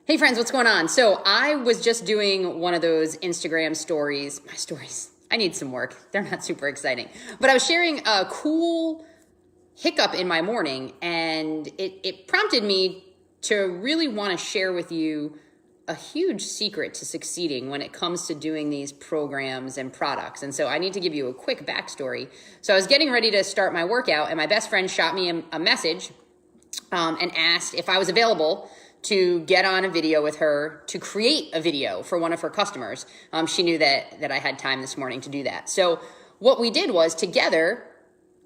Hey friends, what's going on? So I was just doing one of those Instagram stories. My stories, I need some work. They're not super exciting. But I was sharing a cool hiccup in my morning, and it prompted me to really want to share with you a huge secret to succeeding when it comes to doing these programs and products. And so I need to give you a quick backstory. So I was getting ready to start my workout, and my best friend shot me a message and asked if I was available to get on a video with her to create a video for one of her customers. She knew that I had time this morning to do that. So what we did was together,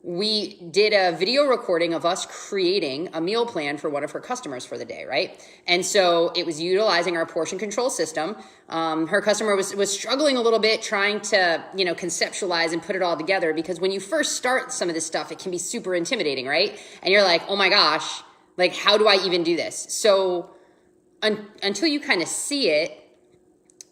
we did a video recording of us creating a meal plan for one of her customers for the day, right? And so it was utilizing our portion control system. Her customer was struggling a little bit trying to, conceptualize and put it all together, because when you first start some of this stuff, it can be super intimidating, right? And you're like, oh my gosh, like, how do I even do this? So until you kind of see it,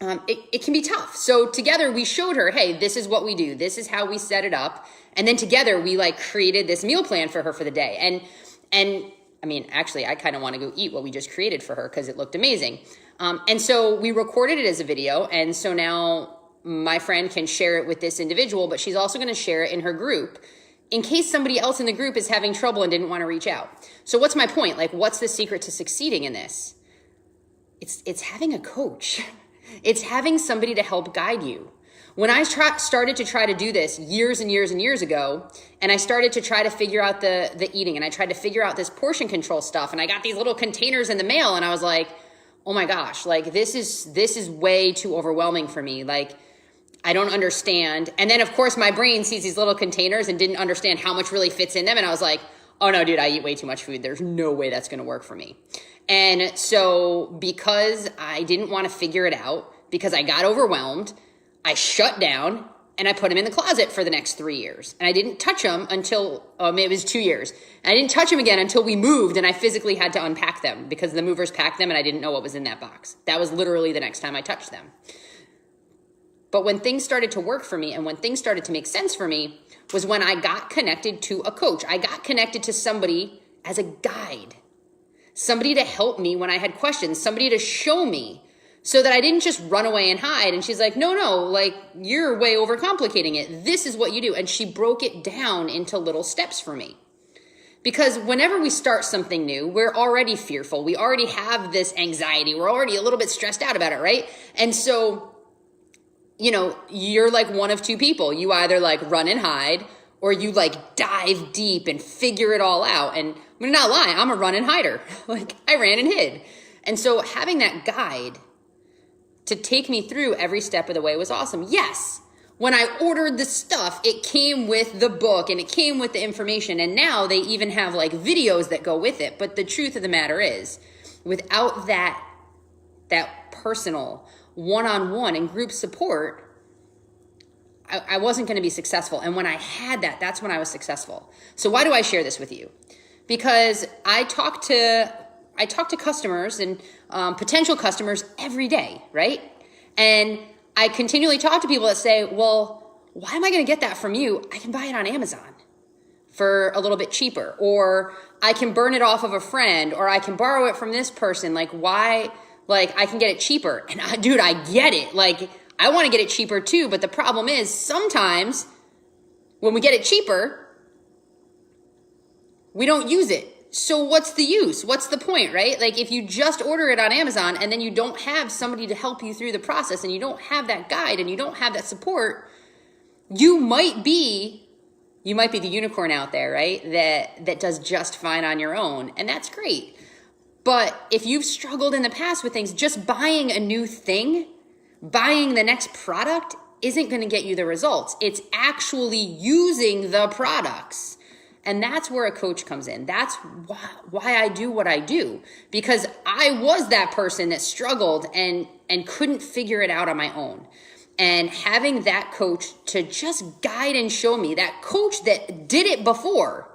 it can be tough. So together we showed her, hey, this is what we do. This is how we set it up. And then together we created this meal plan for her for the day. And I mean, actually, I kind of want to go eat what we just created for her because it looked amazing. And so we recorded it as a video. And so now my friend can share it with this individual, but she's also going to share it in her group in case somebody else in the group is having trouble and didn't want to reach out. So what's my point? What's the secret to succeeding in this? It's having a coach. It's having somebody to help guide you. When I started to try to do this years and years and years ago, and I started to try to figure out the eating, and I tried to figure out this portion control stuff, and I got these little containers in the mail, and I was like, oh my gosh, this is way too overwhelming for me. I don't understand. And then of course my brain sees these little containers and didn't understand how much really fits in them. And I was like, oh no, dude, I eat way too much food. There's no way that's going to work for me. And so because I didn't want to figure it out, because I got overwhelmed, I shut down and I put them in the closet for the next 3 years. And I didn't touch them until, it was 2 years. And I didn't touch them again until we moved and I physically had to unpack them because the movers packed them and I didn't know what was in that box. That was literally the next time I touched them. But when things started to work for me and when things started to make sense for me was when I got connected to a coach. I got connected to somebody as a guide, somebody to help me when I had questions, somebody to show me so that I didn't just run away and hide. And she's like, no, you're way overcomplicating it. This is what you do. And she broke it down into little steps for me. Because whenever we start something new, we're already fearful. We already have this anxiety. We're already a little bit stressed out about it, right? And so you're one of two people. You either run and hide, or you dive deep and figure it all out. And I'm gonna not lie, I'm a run and hider. I ran and hid. And so having that guide to take me through every step of the way was awesome. Yes, when I ordered the stuff, it came with the book and it came with the information. And now they even have videos that go with it. But the truth of the matter is, without that personal one-on-one and group support, I wasn't going to be successful. And when I had that, that's when I was successful. So why do I share this with you? Because I talk to customers and potential customers every day, right? And I continually talk to people that say, well, why am I going to get that from you? I can buy it on Amazon for a little bit cheaper, or I can burn it off of a friend, or I can borrow it from this person. Why? I can get it cheaper. And dude, I get it. I want to get it cheaper too. But the problem is sometimes when we get it cheaper, we don't use it. So what's the use? What's the point, right? If you just order it on Amazon and then you don't have somebody to help you through the process and you don't have that guide and you don't have that support, you might be the unicorn out there, right? That does just fine on your own. And that's great. But if you've struggled in the past with things, just buying a new thing, buying the next product isn't going to get you the results. It's actually using the products. And that's where a coach comes in. That's why I do what I do. Because I was that person that struggled and couldn't figure it out on my own. And having that coach to just guide and show me, that coach that did it before.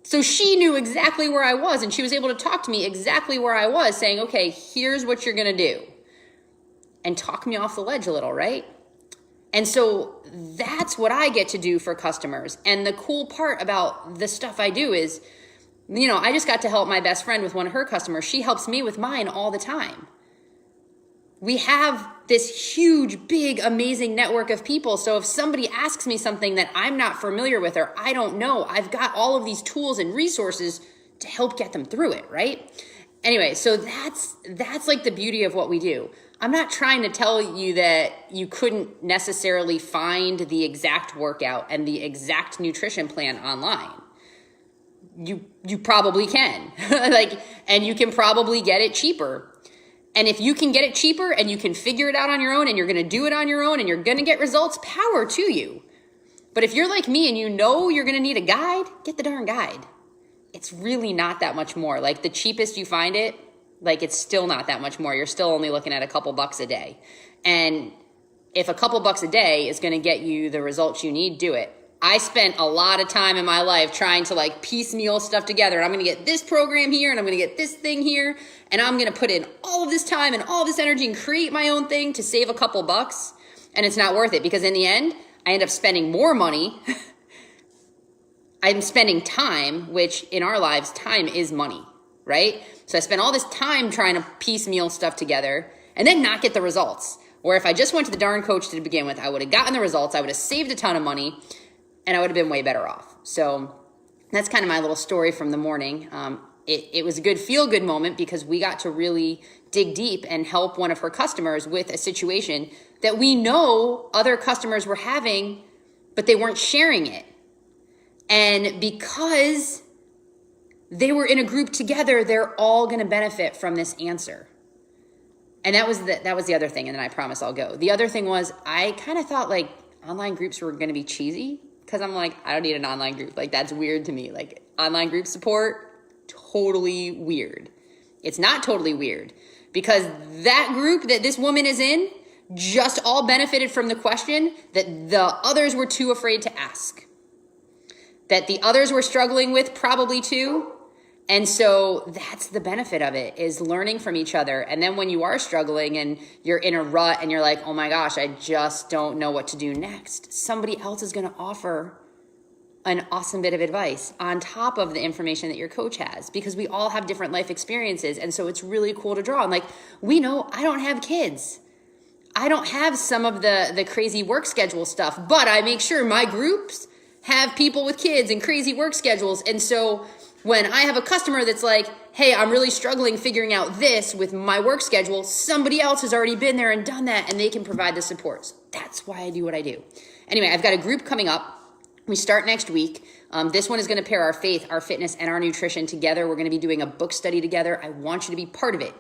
So she knew exactly where I was, and she was able to talk to me exactly where I was, saying, okay, here's what you're going to do. And talk me off the ledge a little, right? And so that's what I get to do for customers. And the cool part about the stuff I do is I just got to help my best friend with one of her customers. She helps me with mine all the time. We have this huge, big, amazing network of people. So if somebody asks me something that I'm not familiar with or I don't know, I've got all of these tools and resources to help get them through it, right? Anyway, so that's like the beauty of what we do. I'm not trying to tell you that you couldn't necessarily find the exact workout and the exact nutrition plan online. You probably can. And you can probably get it cheaper. And if you can get it cheaper and you can figure it out on your own and you're going to do it on your own and you're going to get results, power to you. But if you're like me and you know you're going to need a guide, get the darn guide. It's really not that much more. Like the cheapest you find it, like it's still not that much more. You're still only looking at a couple bucks a day. And if a couple bucks a day is going to get you the results you need, do it. I spent a lot of time in my life trying to like piecemeal stuff together. And I'm going to get this program here and I'm going to get this thing here. And I'm going to put in all of this time and all of this energy and create my own thing to save a couple bucks. And it's not worth it because in the end, I end up spending more money. I'm spending time, which in our lives, time is money, right? So I spent all this time trying to piecemeal stuff together and then not get the results. Or if I just went to the darn coach to begin with, I would have gotten the results. I would have saved a ton of money. And I would have been way better off. So that's kind of my little story from the morning. It was a good feel-good moment because we got to really dig deep and help one of her customers with a situation that we know other customers were having, but they weren't sharing it. And because they were in a group together, they're all going to benefit from this answer. And that was the other thing. And then I promise I'll go. The other thing was I kind of thought like online groups were going to be cheesy. Because I'm like, I don't need an online group. Like, that's weird to me. Like, online group support, totally weird. It's not totally weird. Because that group that this woman is in just all benefited from the question that the others were too afraid to ask. That the others were struggling with probably too. And so that's the benefit of it, is learning from each other. And then when you are struggling and you're in a rut and you're like, oh my gosh, I just don't know what to do next, somebody else is going to offer an awesome bit of advice on top of the information that your coach has, because we all have different life experiences. And so it's really cool to draw. And like, we know I don't have kids. I don't have some of the crazy work schedule stuff, but I make sure my groups have people with kids and crazy work schedules. And so when I have a customer that's like, hey, I'm really struggling figuring out this with my work schedule, somebody else has already been there and done that, and they can provide the support. So that's why I do what I do. Anyway, I've got a group coming up. We start next week. This one is going to pair our faith, our fitness, and our nutrition together. We're going to be doing a book study together. I want you to be part of it.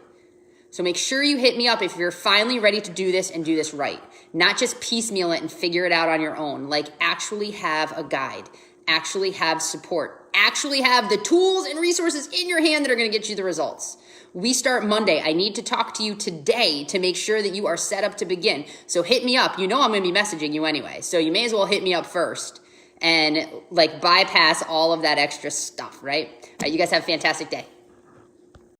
So make sure you hit me up if you're finally ready to do this and do this right. Not just piecemeal it and figure it out on your own. Like, actually have a guide. Actually have support. Actually have the tools and resources in your hand that are going to get you the results. We start Monday. I need to talk to you today to make sure that you are set up to begin. So hit me up. You know I'm going to be messaging you anyway. So you may as well hit me up first and like bypass all of that extra stuff, right? All right, you guys have a fantastic day.